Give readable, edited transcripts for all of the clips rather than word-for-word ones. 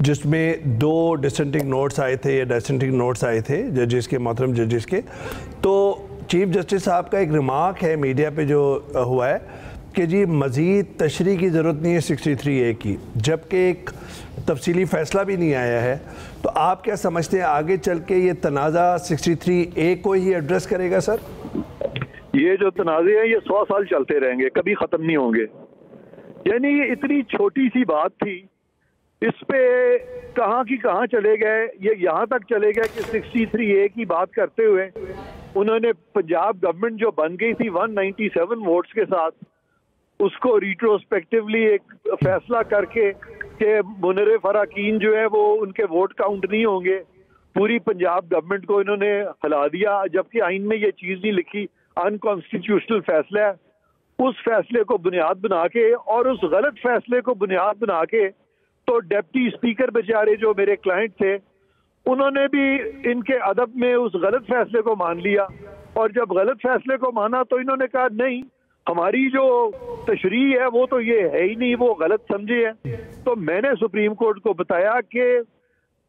جس میں 2 ڈسنٹنگ نوٹس آئے تھے یا ڈسنٹنگ نوٹس آئے تھے ججز کے، محترم ججز کے. تو چیف جسٹس صاحب کا ایک ریمارک ہے میڈیا پہ جو ہوا ہے کہ جی مزید تشریح کی ضرورت نہیں ہے 63A کی، جبکہ ایک تفصیلی فیصلہ بھی نہیں آیا ہے. تو آپ کیا سمجھتے ہیں آگے چل کے یہ تنازع 63A کو ہی ایڈریس کرے گا سر؟ یہ جو تنازع ہیں یہ 100 سال چلتے رہیں گے، کبھی ختم نہیں ہوں گے. یعنی یہ اتنی چھوٹی سی بات تھی، اس پہ کہاں کی کہاں چلے گئے. یہ یہاں تک چلے گئے کہ 63A کی بات کرتے ہوئے انہوں نے پنجاب گورنمنٹ جو بن گئی تھی 197 ووٹس کے ساتھ، اس کو ریٹروسپیکٹیولی ایک فیصلہ کر کے کہ منرف اراکین جو ہے وہ ان کے ووٹ کاؤنٹ نہیں ہوں گے، پوری پنجاب گورنمنٹ کو انہوں نے ہلا دیا، جبکہ آئین میں یہ چیز نہیں لکھی. انکانسٹیٹیوشنل فیصلہ ہے. اس فیصلے کو بنیاد بنا کے اور اس غلط فیصلے کو بنیاد بنا کے تو ڈپٹی اسپیکر بیچارے جو میرے کلائنٹ تھے انہوں نے بھی ان کے ادب میں اس غلط فیصلے کو مان لیا. اور جب غلط فیصلے کو مانا تو انہوں نے کہا نہیں، ہماری جو تشریح ہے وہ تو یہ ہے ہی نہیں، وہ غلط سمجھے ہیں. تو میں نے سپریم کورٹ کو بتایا کہ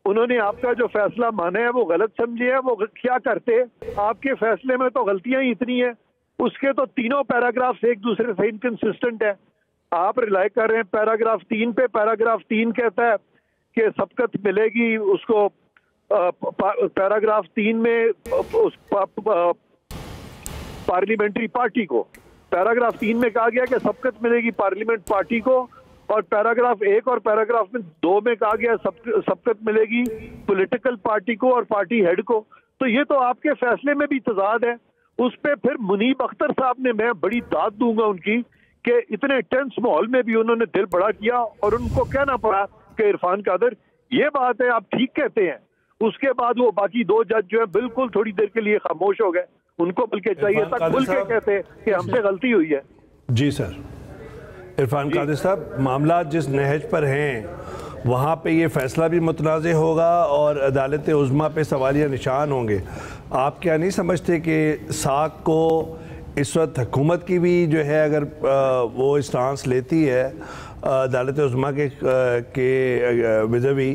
انہوں نے آپ کا جو فیصلہ مانا ہے وہ غلط سمجھے ہیں. وہ کیا کرتے، آپ کے فیصلے میں تو غلطیاں ہی اتنی ہیں، اس کے تو تینوں پیراگرافز ایک دوسرے سے انکنسسٹنٹ ہے. آپ ریلائی کر رہے ہیں پیراگراف 3 پہ. پیراگراف 3 کہتا ہے کہ سبقت ملے گی اس کو. پیراگراف 3 میں پارلیمنٹری پارٹی کو، پیراگراف 3 میں کہا گیا کہ سبقت ملے گی پارلیمنٹ پارٹی کو، اور پیراگراف 1 اور پیراگراف 2 میں کہا گیا سبقت ملے گی پولیٹیکل پارٹی کو اور پارٹی ہیڈ کو. تو یہ تو آپ کے فیصلے میں بھی تضاد ہے. اس پہ پھر منیب اختر صاحب نے، میں بڑی داد دوں گا ان کی، کہ اتنے ٹینس ماحول میں بھی انہوں نے دل بڑا کیا اور ان کو کہنا پڑا کہ عرفان قادر یہ بات ہے آپ ٹھیک کہتے ہیں. اس کے بعد وہ باقی 2 جج جو ہے بالکل تھوڑی دیر کے لیے خاموش ہو گئے. ان کو بلکہ چاہیے تھا کھل کے کہتے کہ ہم سے غلطی ہوئی ہے. جی سر. عرفان قادر صاحب، معاملات جس نہج پر ہیں وہاں پہ یہ فیصلہ بھی متنازع ہوگا اور عدالت عظمیٰ پہ سوالیہ نشان ہوں گے. آپ کیا نہیں سمجھتے کہ ساکھ کو اس وقت حکومت کی بھی جو ہے اگر وہ اسٹانس لیتی ہے عدالت عظمیٰ کے وزوی،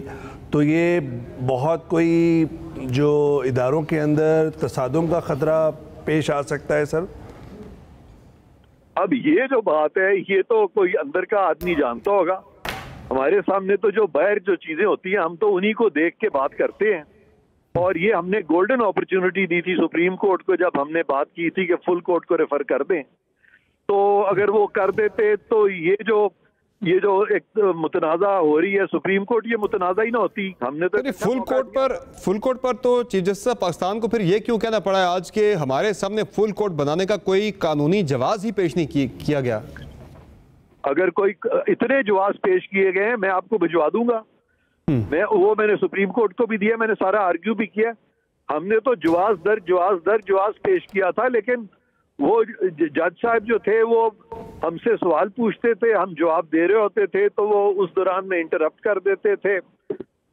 تو یہ بہت کوئی جو اداروں کے اندر تصادم کا خطرہ پیش آ سکتا ہے سر؟ اب یہ جو بات ہے یہ تو کوئی اندر کا آدمی جانتا ہوگا. ہمارے سامنے تو جو باہر جو چیزیں ہوتی ہیں ہم تو انہی کو دیکھ کے بات کرتے ہیں. اور یہ ہم نے گولڈن اپرچونٹی دی تھی سپریم کورٹ کو جب ہم نے بات کی تھی کہ فل کورٹ کو ریفر کر دیں. تو اگر وہ کر دیتے تو یہ جو ایک متنازع ہو رہی ہے سپریم کورٹ، یہ متنازع ہی نہ ہوتی. ہم نے تو فل کورٹ پر تو چیف جسٹس پاکستان کو پھر یہ کیوں کہنا پڑا ہے آج کہ ہمارے سامنے فل کورٹ بنانے کا کوئی قانونی جواز ہی پیش نہیں کیا گیا؟ اگر کوئی اتنے جواز پیش کیے گئے ہیں میں آپ کو بھجوا دوں گا. میں نے سپریم کورٹ کو بھی دیا، میں نے سارا آرگیو بھی کیا. ہم نے تو جواز پیش کیا تھا، لیکن وہ جج صاحب جو تھے وہ ہم سے سوال پوچھتے تھے، ہم جواب دے رہے ہوتے تھے تو وہ اس دوران میں انٹرپٹ کر دیتے تھے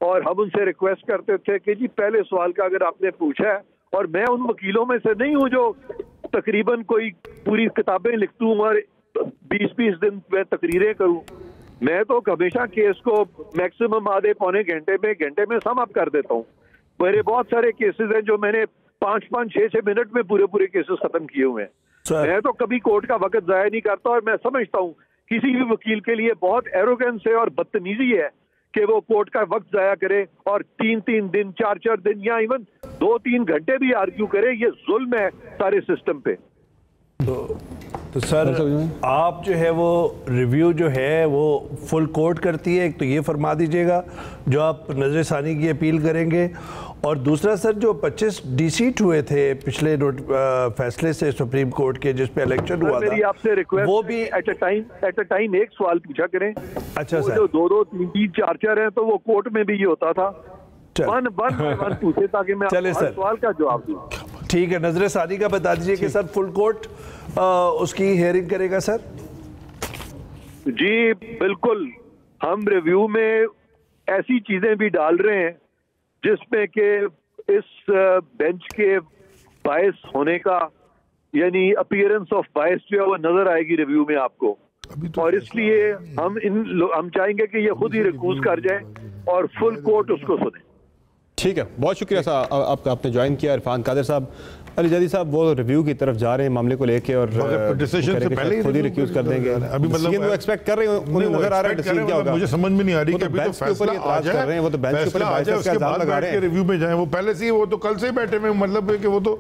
اور ہم ان سے ریکویسٹ کرتے تھے کہ جی پہلے سوال کا اگر آپ نے پوچھا ہے. اور میں ان وکیلوں میں سے نہیں ہوں جو تقریباً کوئی پوری کتابیں لکھتوں اور 20 دن میں تقریریں کروں. میں تو ہمیشہ کیس کو میکسیمم آدھے پونے گھنٹے میں سم اپ کر دیتا ہوں. میرے بہت سارے کیسز ہیں جو میں نے 5-6 منٹ میں پورے کیسز ختم کیے ہوئے ہیں. میں تو کبھی کورٹ کا وقت ضائع نہیں کرتا. اور میں سمجھتا ہوں کسی بھی وکیل کے لیے بہت ایروگنس ہے اور بدتمیزی ہے کہ وہ کورٹ کا وقت ضائع کرے اور 3 دن 4 دن یا ایون 2-3 گھنٹے بھی آرگیو کرے. یہ ظلم ہے سارے سسٹم پہ. تو سر آپ جو ہے وہ ریویو جو ہے وہ فل کورٹ کرتی ہے، ایک تو یہ فرما دیجئے گا جو آپ نظر ثانی کی اپیل کریں گے، اور دوسرا سر جو 25 ڈی سیٹ ہوئے تھے پچھلے فیصلے سے سپریم کورٹ کے جس پہ الیکشن ہوا تھا، میری آپ سے ریکویسٹ وہ بھی ایٹ اے ٹائم ایک سوال پوچھا کریں. اچھا سر، جو 2-2 3-3 4 ہیں تو وہ کورٹ میں بھی یہ ہوتا تھا. ون پوچھے تاکہ میں ہر سوال کا جواب دوں. ٹھیک ہے، نظر ثانی کا بتا دیجئے کہ سر فل کورٹ اس کی ہیئرنگ کرے گا سر؟ جی بالکل. ہم ریویو میں ایسی چیزیں بھی ڈال رہے ہیں جس میں کہ اس بینچ کے باعث ہونے کا، یعنی اپیئرنس آف باعث جو ہے وہ نظر آئے گی ریویو میں آپ کو. اور اس لیے ہم چاہیں گے کہ یہ خود ہی ریکوز کر جائیں اور فل کورٹ اس کو سنے. ٹھیک ہے, بہت شکریہ صاحب آپ کا, آپ نے جوائن کیا. عرفان قادر صاحب, علی جادی صاحب وہ ریویو کی طرف جا رہے ہیں معاملے کو لے کے, اور ڈیسیژن سے پہلے ہی خود ہی ریکیوز کر دیں گے. ابھی مطلب وہ ایکسپیکٹ کر رہے ہیں, انہیں نظر آ رہا ہے ڈیسیژن کیا ہوگا, مجھے سمجھ میں نہیں آ رہی کہ ابھی تو فیصلہ آ جائے, وہ تو بینچ کے اوپر اس کے بعد بیٹھ کے ریویو میں جائیں. وہ پہلے سے ہی, وہ تو کل سے ہی بیٹھے ہوئے, مطلب ہے کہ وہ تو